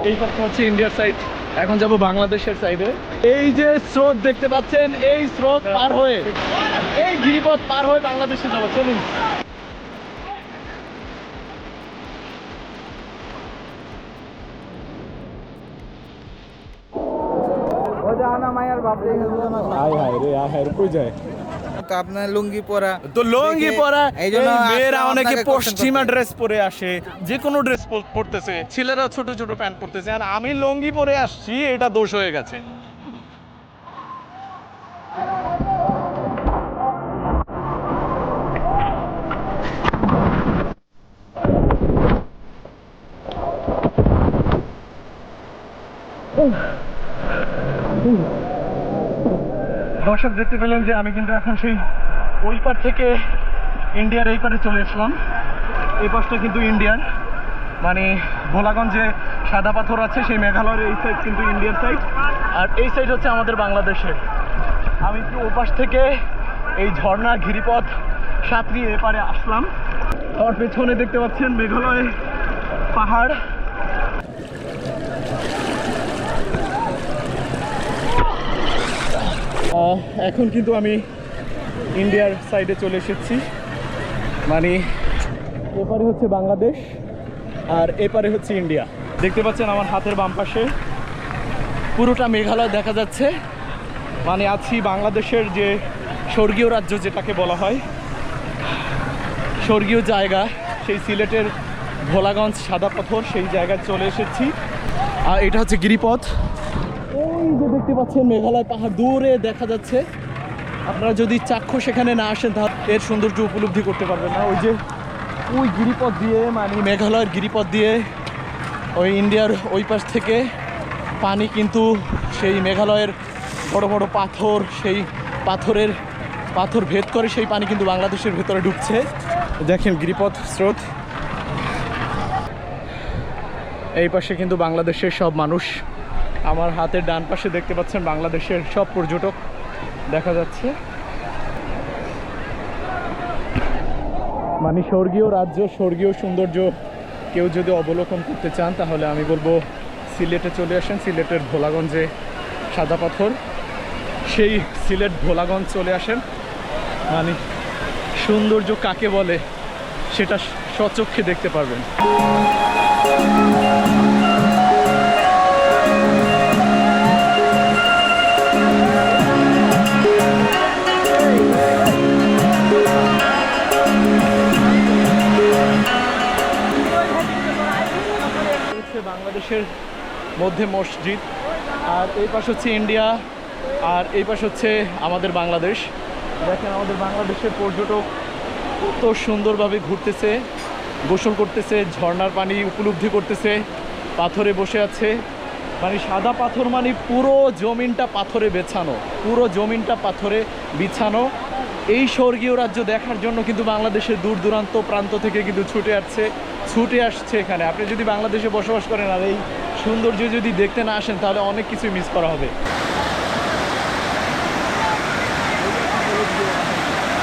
এই পাশে হচ্ছে ইন্ডিয়ার সাইড, এখন যাব বাংলাদেশের সাইডে। এই যে স্রোত দেখতে পাচ্ছেন, এই স্রোত পার হয়ে, এই গিরিপথ পার হয়ে বাংলাদেশে যাবো, চলুন। আপনার লুঙ্গি পরা, তো লুঙ্গি পরা, এই জন্য মেয়েরা অনেকে আপনাকে পশ্চিমা question ড্রেস পরে আসে, যে কোনো ড্রেস পরতেছে, ছেলেরা ছোট ছোট প্যান্ট পরতেছে, আর আমি লুঙ্গি পরে আসছি, এটা দোষ হয়ে গেছে। দর্শক দেখতে পেলেন যে আমি কিন্তু এখন সেই ওই পার থেকে ইন্ডিয়ার এই পারে চলে এসলাম। এই পাশটা কিন্তু ইন্ডিয়ার, মানে ভোলাগঞ্জে সাদা পাথর আছে, সেই মেঘালয়ের এই সাইড কিন্তু ইন্ডিয়ার সাইড, আর এই সাইড হচ্ছে আমাদের বাংলাদেশের। আমি একটু ও পাশ থেকে এই ঝর্ণা গিরিপথ সাঁতরিয়ে এপারে আসলাম। আমার পেছনে দেখতে পাচ্ছেন মেঘালয় পাহাড়। এখন কিন্তু আমি ইন্ডিয়ার সাইডে চলে এসেছি, মানে এপারে হচ্ছে বাংলাদেশ আর এপারে হচ্ছে ইন্ডিয়া। দেখতে পাচ্ছেন আমার হাতের বাম পাশে পুরোটা মেঘালয় দেখা যাচ্ছে, মানে আছি বাংলাদেশের যে স্বর্গীয় রাজ্য যেটাকে বলা হয়, স্বর্গীয় জায়গা, সেই সিলেটের ভোলাগঞ্জ সাদা পাথর, সেই জায়গায় চলে এসেছি। আর এটা হচ্ছে গিরিপথ। ওই যে দেখতে পাচ্ছেন মেঘালয় পাহাড় দূরে দেখা যাচ্ছে। আপনারা যদি চাক্ষুষ সেখানে না আসেন তাহলে এর সৌন্দর্য উপলব্ধি করতে পারবেন না। ওই যে ওই গিরিপথ দিয়ে, মানে মেঘালয়ের গিরিপথ দিয়ে ওই ইন্ডিয়ার ওই পাশ থেকে পানি কিন্তু সেই মেঘালয়ের বড় বড় পাথর, সেই পাথর ভেদ করে সেই পানি কিন্তু বাংলাদেশের ভেতরে ঢুকছে। দেখেন গিরিপথ স্রোত। এই পাশে কিন্তু বাংলাদেশের সব মানুষ, আমার হাতের ডান পাশে দেখতে পাচ্ছেন বাংলাদেশের সব পর্যটক দেখা যাচ্ছে। মানে স্বর্গীয় রাজ্য, স্বর্গীয় সৌন্দর্য কেউ যদি অবলোকন করতে চান তাহলে আমি বলবো সিলেটে চলে আসেন। সিলেটের ভোলাগঞ্জে সাদা পাথর, সেই সিলেট ভোলাগঞ্জ চলে আসেন। মানে সৌন্দর্য কাকে বলে সেটা স্বচক্ষে দেখতে পারবেন। বাংলাদেশের মধ্যে মসজিদ, আর এই পাশ হচ্ছে ইন্ডিয়া, আর এই পাশ হচ্ছে আমাদের বাংলাদেশ। দেখেন আমাদের বাংলাদেশের পর্যটক কত সুন্দরভাবে ঘুরতেছে, গোসল করতেছে, ঝর্ণার পানি উপলব্ধি করতেছে, পাথরে বসে আছে। মানে সাদা পাথর, মানে পুরো জমিনটা পাথরে বেছানো, পুরো জমিনটা পাথরে বিছানো। এই স্বর্গীয় রাজ্য দেখার জন্য কিন্তু বাংলাদেশের দূর দূরান্ত প্রান্ত থেকে কিন্তু ছুটে আসছে এখানে। আপনি যদি বাংলাদেশে বসবাস করেন আর এই সৌন্দর্য যদি দেখতে না আসেন তাহলে অনেক কিছুই মিস করা হবে।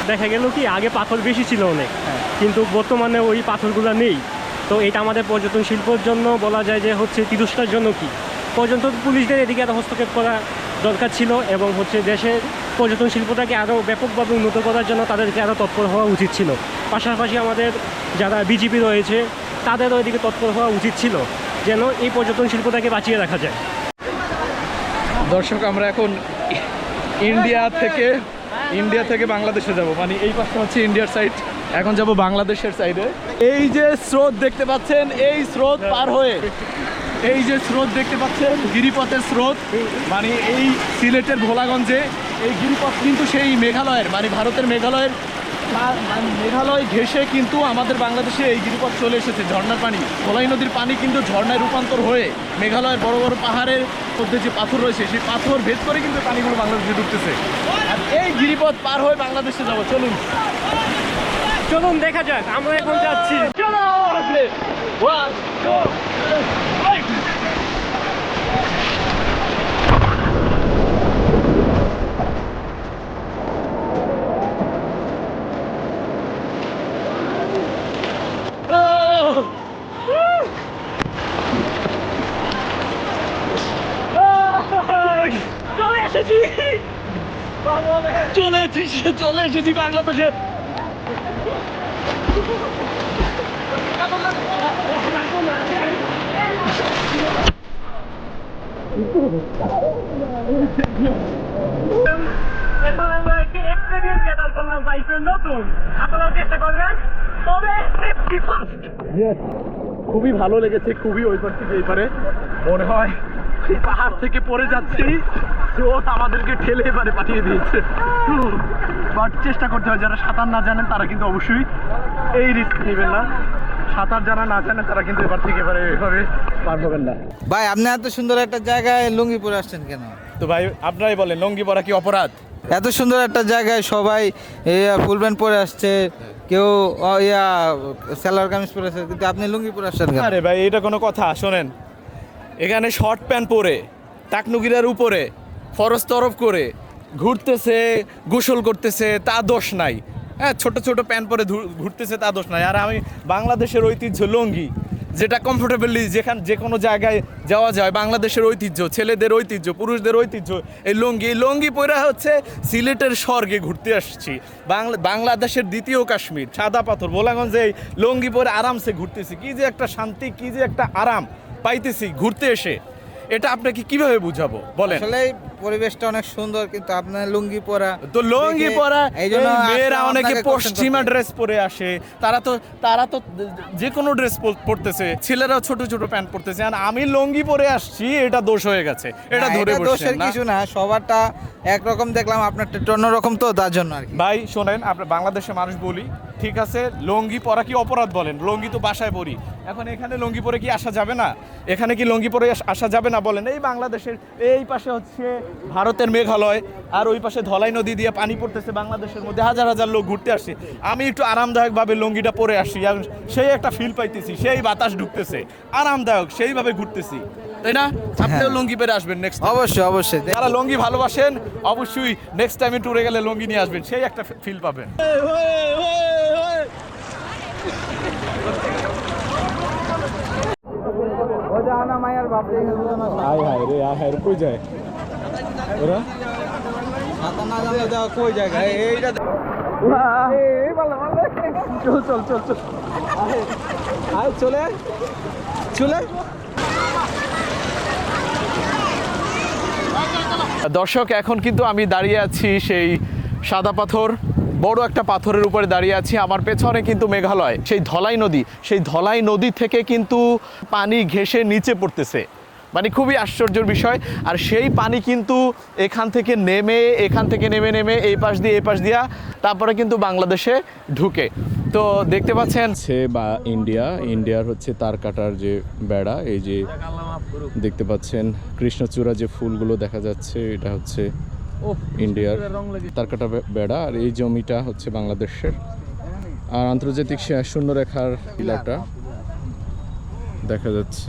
দেখা গেল কি আগে পাথর বেশি ছিল অনেক, কিন্তু বর্তমানে ওই পাথরগুলো নেই। তো এটা আমাদের পর্যটন শিল্পের জন্য বলা যায় যে হচ্ছে তিরস্কার জন্য কি পর্যটন পুলিশদের এদিকে আরও হস্তক্ষেপ করা দরকার ছিল, এবং হচ্ছে দেশের পর্যটন শিল্পটাকে আরও ব্যাপকভাবে উন্নত করার জন্য তাদেরকে আরও তৎপর হওয়া উচিত ছিল। পাশাপাশি আমাদের যারা বিজেপি রয়েছে তাদেরও এদিকে তৎপর হওয়া উচিত ছিল, যেন এই পর্যটন শিল্পটাকে বাঁচিয়ে রাখা যায়। দর্শক আমরা এখন ইন্ডিয়া থেকে বাংলাদেশে যাব, মানে এই পাশটা হচ্ছে ইন্ডিয়ার সাইড, এখন যাব বাংলাদেশের সাইডে। এই যে স্রোত দেখতে পাচ্ছেন, এই স্রোত পার হয়ে, এই যে স্রোত দেখতে পাচ্ছেন গিরিপথের স্রোত, মানে এই সিলেটের ভোলাগঞ্জে এই গিরিপথ কিন্তু সেই মেঘালয়ের, মানে ভারতের মেঘালয় ঘেঁষে কিন্তু আমাদের বাংলাদেশে এই গিরিপথ চলে এসেছে। ঝর্ণার পানি, ধলাই নদীর পানি কিন্তু ঝর্ণায় রূপান্তর হয়ে মেঘালয়ের বড় বড় পাহাড়ের মধ্যে যে পাথর রয়েছে সেই পাথর ভেদ করে কিন্তু পানিগুলো বাংলাদেশে ঢুকতেছে। আর এই গিরিপথ পার হয়ে বাংলাদেশে যাবো, চলুন চলুন দেখা যাক, আমরা এখন যাচ্ছি। এসেছি, চলে এসেছি বাংলাদেশে। খুবই ভালো লেগেছে, খুবই ওই পার থেকে এই পারে মনে হয় এই পাহাড় থেকে পড়ে যাচ্ছি, স্রোত আমাদেরকে ঠেলে এবারে পাঠিয়ে দিয়েছে। বাট চেষ্টা করতে হয়, যারা সাঁতার না জানেন তারা কিন্তু অবশ্যই এই রিস্ক নেবেন না। সাঁতার যারা না জানেন তারা কিন্তু এবার থেকে এবারে এভাবে পার হবেন না। ভাই আপনি এত সুন্দর একটা জায়গায় লুঙ্গি পরে আসছেন কেন? তো ভাই আপনারাই বলেন, লুঙ্গি পরা কি অপরাধ? এত সুন্দর একটা জায়গায় সবাই ফুল প্যান্ট পরে আসছে, কেউ সেলার কামিজ পরে আসছে, কিন্তু আপনি লুঙ্গি পরে আসছেন কেন? আরে ভাই এটা কোনো কথা? শোনেন, এখানে শর্ট প্যান্ট পরে টাকনুগিরার উপরে ফরজ তরফ করে ঘুরতেছে, গোসল করতেছে, তা দোষ নাই। হ্যাঁ, ছোট ছোট প্যান্ট পরে ঘুরতেছে, তা দোষ নাই। আর আমি বাংলাদেশের ঐতিহ্য লুঙ্গি, যেটা কমফোর্টেবলি যে কোনো জায়গায় যাওয়া যায়, বাংলাদেশের ঐতিহ্য, ছেলেদের ঐতিহ্য, পুরুষদের ঐতিহ্য এই লুঙ্গি পরে হচ্ছে সিলেটের স্বর্গে ঘুরতে আসছি। বাংলাদেশের দ্বিতীয় কাশ্মীর, সাদা পাথর ভোলাগঞ্জে এই লুঙ্গি পরে আরামসে ঘুরতেছি। কি যে একটা শান্তি, কি যে একটা আরাম পাইতেছি ঘুরতে এসে, এটা আপনাকে কিভাবে বুঝাবো বলেন? আসলে পরিবেশটা অনেক সুন্দর, কিন্তু আপনার লুঙ্গি পরা, তো লুঙ্গি পরা এই জন্য মেয়েরা আপনাকে অনেকে question পশ্চিমা করতে। ড্রেস পরে আসে, তারা তো যে কোনো ড্রেস পরতেছে, ছেলেরাও ছোট ছোট প্যান্ট পরতেছে, আর আমি লুঙ্গি পরে আসছি, এটা দোষ হয়ে গেছে, এটা না, ধরে এটা বসছেন দোষের না। কিছু না, সবারটা একরকম দেখলাম, আপনারটা একটু অন্যরকম, তো তার জন্য আর কি। ভাই শোনেন, আমরা বাংলাদেশের মানুষ বলি, ঠিক আছে, লুঙ্গি পরা কি অপরাধ বলেন? লুঙ্গি তো বাসায় পরি, এখন এখানে লুঙ্গি পরে কি আসা যাবে না? এখানে কি লুঙ্গি পরে আসা যাবে না বলেন? এই বাংলাদেশের এই পাশে হচ্ছে ভারতের মেঘালয়, আর ওই পাশে ধলাই নদী দিয়ে পানি পড়তেছে, বাংলাদেশের মধ্যে হাজার হাজার লোক ঘুরতে আসে। আমি একটু আরামদায়কভাবে লুঙ্গিটা পরে আসি, আর সেই একটা ফিল পাইতেছি, সেই বাতাস ঢুকতেছে, আরামদায়ক, সেইভাবে ঘুরতেছি, তাই না? আপনিও লুঙ্গি পরে আসবেন নেক্সট। অবশ্যই অবশ্যই। যারা লুঙ্গি ভালোবাসেন অবশ্যই নেক্সট টাইমে ট্যুরে গেলে লুঙ্গি নিয়ে আসবেন, সেই একটা ফিল পাবেন। আয় হায় রে, আয় হায় রে, কই যায় ওরা? কই জায়গায় এইটা চল চল চল চল, আয় চলে চলে। দর্শক, এখন কিন্তু আমি দাঁড়িয়ে আছি সেই সাদা পাথর, বড় একটা পাথরের উপরে দাঁড়িয়ে আছি। আমার পেছনে কিন্তু মেঘালয়, সেই ধলাই নদী থেকে কিন্তু পানি ঘেঁষে নিচে পড়তেছে, মানে খুবই আশ্চর্যের বিষয়। আর সেই পানি কিন্তু এখান থেকে নেমে নেমে এই পাশ দিয়া তারপরে কিন্তু বাংলাদেশে ঢুকে। তো দেখতে পাচ্ছেন বা ইন্ডিয়ার হচ্ছে তার কাটার যে বেড়া, এই যে দেখতে পাচ্ছেন কৃষ্ণচূড়া যে ফুলগুলো দেখা যাচ্ছে, এটা হচ্ছে ইন্ডিয়ার তারকাটা বেড়া, আর এই জমিটা হচ্ছে বাংলাদেশের। আর আন্তর্জাতিক শূন্যরেখার পিলারটা দেখা যাচ্ছে।